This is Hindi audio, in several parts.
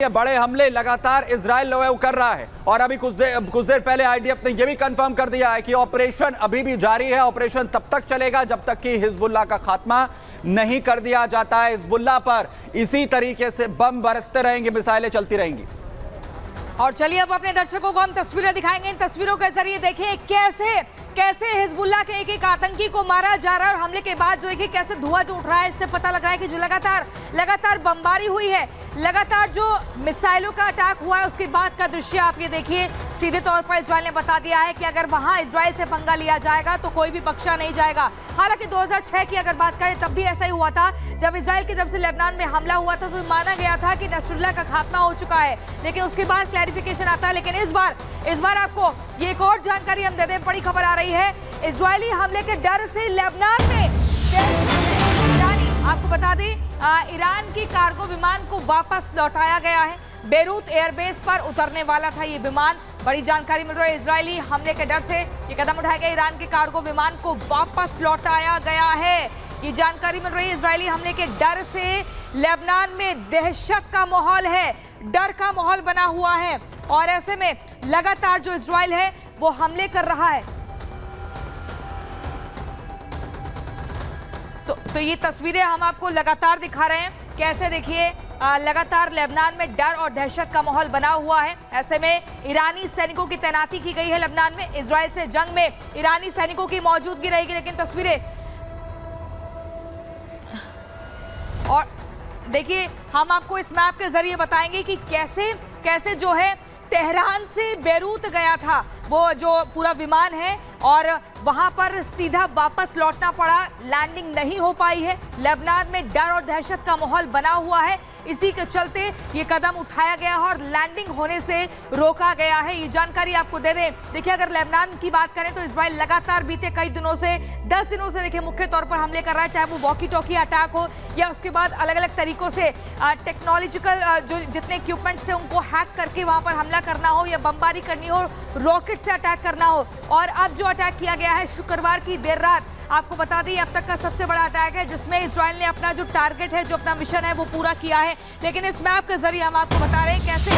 ये बड़े हमले लगातार इजराइल कर रहा है और अभी कुछ देर पहले आईडीएफ ने यह भी कंफर्म कर दिया है कि ऑपरेशन अभी भी जारी है। ऑपरेशन तब तक चलेगा जब तक कि हिजबुल्लाह का खात्मा नहीं कर दिया जाता है। हिजबुल्लाह पर इसी तरीके से बम बरसते रहेंगे, मिसाइलें चलती रहेंगी। और चलिए अब अपने दर्शकों को हम तस्वीरें दिखाएंगे। इन तस्वीरों के जरिए देखिए कैसे हिजबुल्लाह के एक आतंकी को मारा जा रहा है और हमले के बाद जो देखिए कैसे धुआं जो उठ रहा है, इससे पता लग रहा है कि जो लगातार बमबारी हुई है, लगातार जो मिसाइलों का अटैक हुआ है, उसके बाद का दृश्य आप ये देखिए। सीधे तौर पर इजराइल ने बता दिया है कि अगर वहां इजराइल से पंगा लिया जाएगा तो कोई भी बख्शा नहीं जाएगा। हालांकि 2006 की अगर बात करें तब भी ऐसा ही हुआ था, जब इजराइल की तरफ से लेबनान में हमला हुआ था तो माना गया था कि नसरुल्लाह का खात्मा हो चुका है, लेकिन उसके बाद क्लैरिफिकेशन आता है। लेकिन इस बार आपको ये एक और जानकारी हम दे दें, बड़ी खबर आ रही है। इजरायली हमले के डर से लेबनान में आपको बता दें ईरान की कार्गो विमान को वापस लौटाया गया है। बेरूत एयरबेस पर उतरने वाला था ये विमान। बड़ी जानकारी मिल रही है, इजरायली हमले के डर से ये कदम उठाया गया। ईरान के कार्गो विमान को वापस लौटाया गया है, ये जानकारी मिल रही है। इजरायली हमले के डर से लेबनान में दहशत का माहौल है, डर का माहौल बना हुआ है और ऐसे में लगातार जो इजराइल है वो हमले कर रहा है। तो ये तस्वीरें हम आपको लगातार दिखा रहे हैं, कैसे देखिए लगातार लेबनान में डर और दहशत का माहौल बना हुआ है। ऐसे में ईरानी सैनिकों की तैनाती की गई है लेबनान में। इजराइल से जंग में ईरानी सैनिकों की मौजूदगी रहेगी। लेकिन तस्वीरें और देखिए, हम आपको इस मैप के जरिए बताएंगे कि कैसे जो है तेहरान से बेरूत गया था वो जो पूरा विमान है और वहां पर सीधा वापस लौटना पड़ा, लैंडिंग नहीं हो पाई है। लेबनान में डर और दहशत का माहौल बना हुआ है, इसी के चलते ये कदम उठाया गया है और लैंडिंग होने से रोका गया है। ये जानकारी आपको दे दें। देखिए, अगर लेबनान की बात करें तो इजराइल लगातार बीते कई दिनों से 10 दिनों से देखिए मुख्य तौर पर हमले कर रहा है, चाहे वो वॉकी टॉकी अटैक हो या उसके बाद अलग अलग तरीकों से टेक्नोलॉजिकल जो जितने इक्विपमेंट्स थे उनको हैक करके वहां पर हमला करना हो या बमबारी करनी हो, रॉकेट से अटैक करना हो। और अब जो अटैक किया गया है शुक्रवार की देर रात, आपको बता दें अब तक का सबसे बड़ा अटैक है जिसमें इजराइल ने अपना जो टारगेट है, जो अपना मिशन है वो पूरा किया है। लेकिन इस मैप के जरिए हम आपको बता रहे हैं कैसे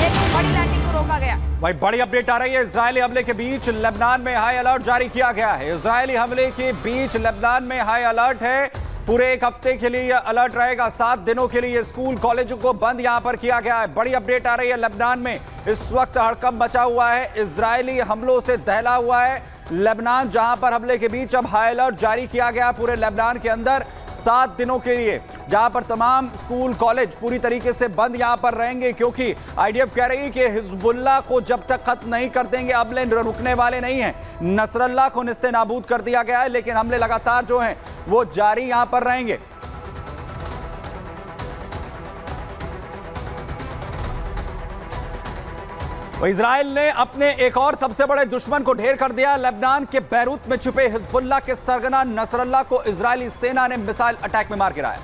एक बड़ी लैंडिंग को रोका गया। भाई बड़ी अपडेट आ रही है। इजरायली हमले के बीच लेबनान में हाई अलर्ट जारी किया गया है। इजरायली हमले के बीच लेबनान में हाई अलर्ट है। पूरे एक हफ्ते के लिए यह अलर्ट रहेगा। 7 दिनों के लिए स्कूल कॉलेजों को बंद यहां पर किया गया है। बड़ी अपडेट आ रही है। लेबनान में इस वक्त हड़कंप मचा हुआ है, इजरायली हमलों से दहला हुआ है लेबनान, जहां पर हमले के बीच अब हाई अलर्ट जारी किया गया पूरे लेबनान के अंदर 7 दिनों के लिए, जहां पर तमाम स्कूल कॉलेज पूरी तरीके से बंद यहां पर रहेंगे, क्योंकि आईडीएफ कह रही है कि हिजबुल्लाह को जब तक खत्म नहीं कर देंगे हमले रुकने वाले नहीं हैं। नसरल्लाह को निस्ते नाबूद कर दिया गया है, लेकिन हमले लगातार जो हैं वो जारी यहां पर रहेंगे। इजराइल ने अपने एक और सबसे बड़े दुश्मन को ढेर कर दिया। लेबनान के बैरूत में छुपे हिजबुल्लाह के सरगना नसरल्लाह को इजरायली सेना ने मिसाइल अटैक में मार गिराया।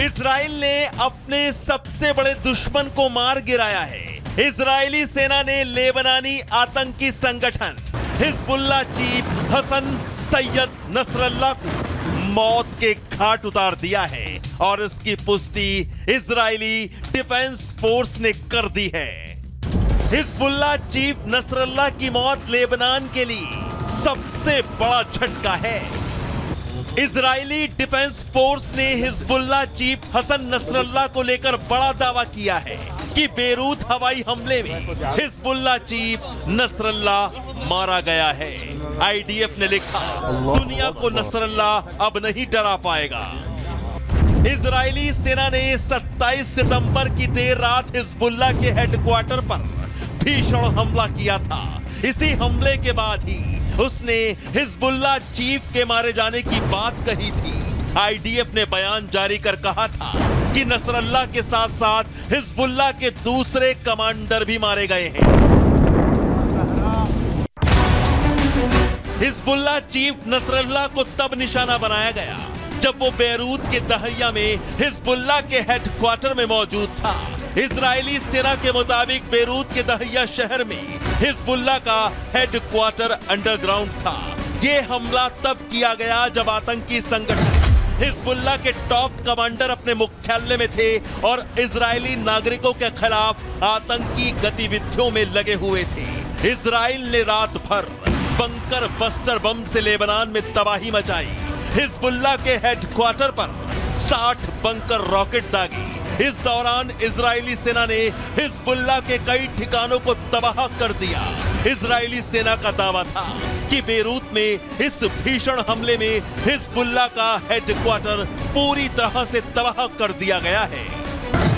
इजराइल ने अपने सबसे बड़े दुश्मन को मार गिराया है। इजरायली सेना ने लेबनानी आतंकी संगठन Hezbollah chief Hasan Syed Nasrallah को मौत के घाट उतार दिया है और इसकी पुष्टि इजरायली डिफेंस फोर्स ने कर दी है। हिजबुल्लाह चीफ नसरल्लाह की मौत लेबनान के लिए सबसे बड़ा झटका है। इजरायली डिफेंस फोर्स ने हिजबुल्लाह चीफ हसन नसरल्लाह को लेकर बड़ा दावा किया है कि बेरूत हवाई हमले में हिजबुल्लाह चीफ नसरल्लाह मारा गया है। आईडीएफ ने लिखा, दुनिया को नसरल्लाह अब नहीं डरा पाएगा। इजरायली सेना ने 27 सितंबर की देर रात हिजबुल्लाह के हेडक्वार्टर पर भीषण हमला किया था। इसी हमले के बाद ही उसने हिजबुल्लाह चीफ के मारे जाने की बात कही थी। आईडीएफ ने बयान जारी कर कहा था कि नसरल्लाह के साथ साथ हिजबुल्लाह के दूसरे कमांडर भी मारे गए हैं। हिजबुल्लाह चीफ नसरल्लाह को तब निशाना बनाया गया जब वो बेरूत के दहिया में हिजबुल्लाह के हेडक्वार्टर में मौजूद था। इजरायली सेना के मुताबिक बेरूत के दहिया शहर में हिजबुल्लाह का हेडक्वार्टर अंडरग्राउंड था। ये हमला तब किया गया जब आतंकी संगठन हिजबुल्लाह के टॉप कमांडर अपने मुख्यालय में थे और इजरायली नागरिकों के खिलाफ आतंकी गतिविधियों में लगे हुए थे। इजराइल ने रात भर बंकर बस्टर बम से लेबनान में तबाही मचाई। हिजबुल्लाह के हेडक्वार्टर पर 60 बंकर रॉकेट दागे। इस दौरान इजरायली सेना ने हिजबुल्लाह के कई ठिकानों को तबाह कर दिया। इजरायली सेना का दावा था कि बेरूत में इस भीषण हमले में हिजबुल्लाह का हेडक्वार्टर पूरी तरह से तबाह कर दिया गया है।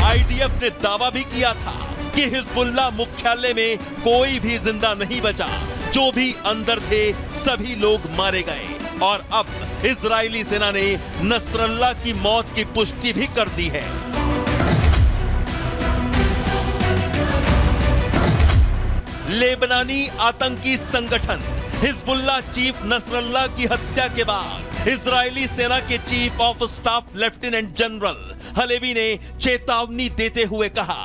आईडीएफ ने दावा भी किया था कि हिजबुल्लाह मुख्यालय में कोई भी जिंदा नहीं बचा। जो भी अंदर थे सभी लोग मारे गए। और अब इजरायली सेना ने नसरल्लाह की मौत की पुष्टि भी कर दी है। लेबनानी आतंकी संगठन हिजबुल्लाह चीफ नसरल्लाह की हत्या के बाद इजरायली सेना के chief of staff lieutenant general Halevi ने चेतावनी देते हुए कहा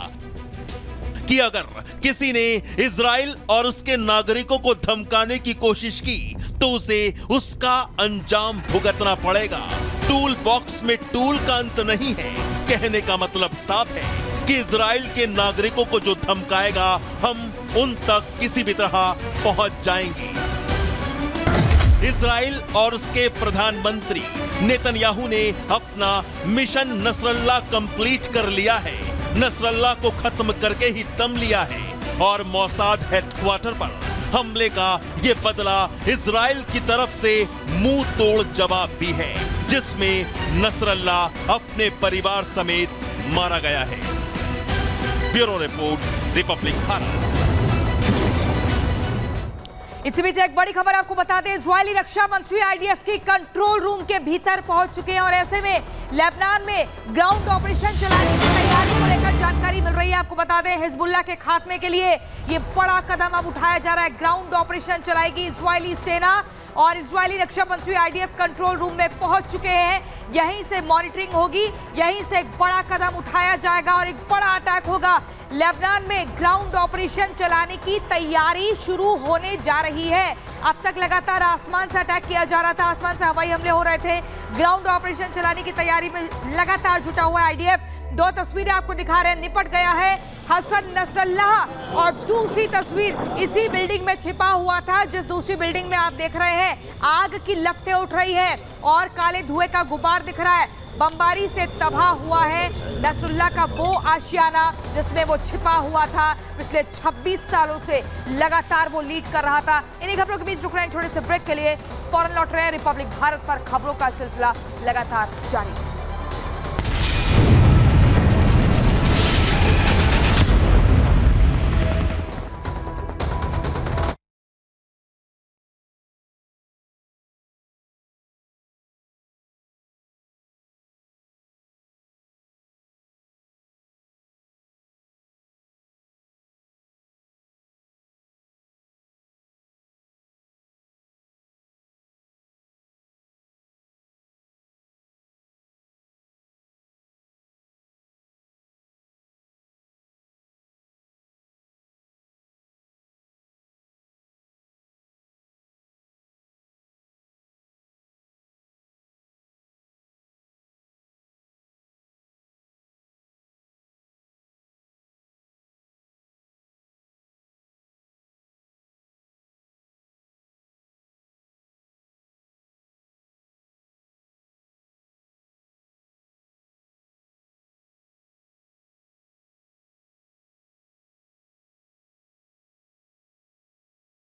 कि अगर किसी ने इजराइल और उसके नागरिकों को धमकाने की कोशिश की तो उसे उसका अंजाम भुगतना पड़ेगा। टूल बॉक्स में टूल का अंत नहीं है। कहने का मतलब साफ है कि इजराइल के नागरिकों को जो धमकाएगा हम उन तक किसी भी तरह पहुंच जाएंगे। इजराइल और उसके प्रधानमंत्री नेतन्याहू ने अपना मिशन नसरल्लाह कंप्लीट कर लिया है। नसरल्लाह को खत्म करके ही दम लिया है और मोसाद हेडक्वार्टर पर हमले का ये बदला इजराइल की तरफ से मुंह तोड़ जवाब भी है, जिसमें नसरल्लाह अपने परिवार समेत मारा गया है। Bureau report, Republic Bharat. इसी बीच एक बड़ी खबर आपको बता दें, इजरायली रक्षा मंत्री आईडीएफ की कंट्रोल रूम के भीतर पहुंच चुके हैं और ऐसे में लेबनान में ग्राउंड ऑपरेशन चलाने की तैयारी को लेकर जानकारी मिल रही है। आपको बता दें, हिजबुल्लाह के खात्मे के लिए ये बड़ा कदम अब उठाया जा रहा है। ग्राउंड ऑपरेशन चलाएगी इजरायली सेना और इजरायली रक्षा मंत्री आईडीएफ कंट्रोल रूम में पहुंच चुके हैं। यहीं से मॉनिटरिंग होगी, यहीं से एक बड़ा कदम उठाया जाएगा और एक बड़ा अटैक होगा। लेबनान में ग्राउंड ऑपरेशन चलाने की तैयारी शुरू होने जा रही है। अब तक लगातार आसमान से अटैक किया जा रहा था, आसमान से हवाई हमले हो रहे थे। ग्राउंड ऑपरेशन चलाने की तैयारी में लगातार जुटा हुआ है आईडीएफ। दो तस्वीरें आपको दिखा रहे हैं, निपट गया है हसन नसरल्लाह और दूसरी तस्वीर इसी बिल्डिंग में छिपा हुआ था, जिस दूसरी बिल्डिंग में आप देख रहे हैं आग की लपटें उठ रही है और काले धुएं का गुबार दिख रहा है। बमबारी से तबाह हुआ है नसरुल्लाह का वो आशियाना जिसमें वो छिपा हुआ था। पिछले 26 सालों से लगातार वो लीड कर रहा था। इन्हीं खबरों के बीच रुक रहे हैं छोटे से ब्रेक के लिए। फौरन लौट रहे हैं। रिपब्लिक भारत पर खबरों का सिलसिला लगातार जारी है।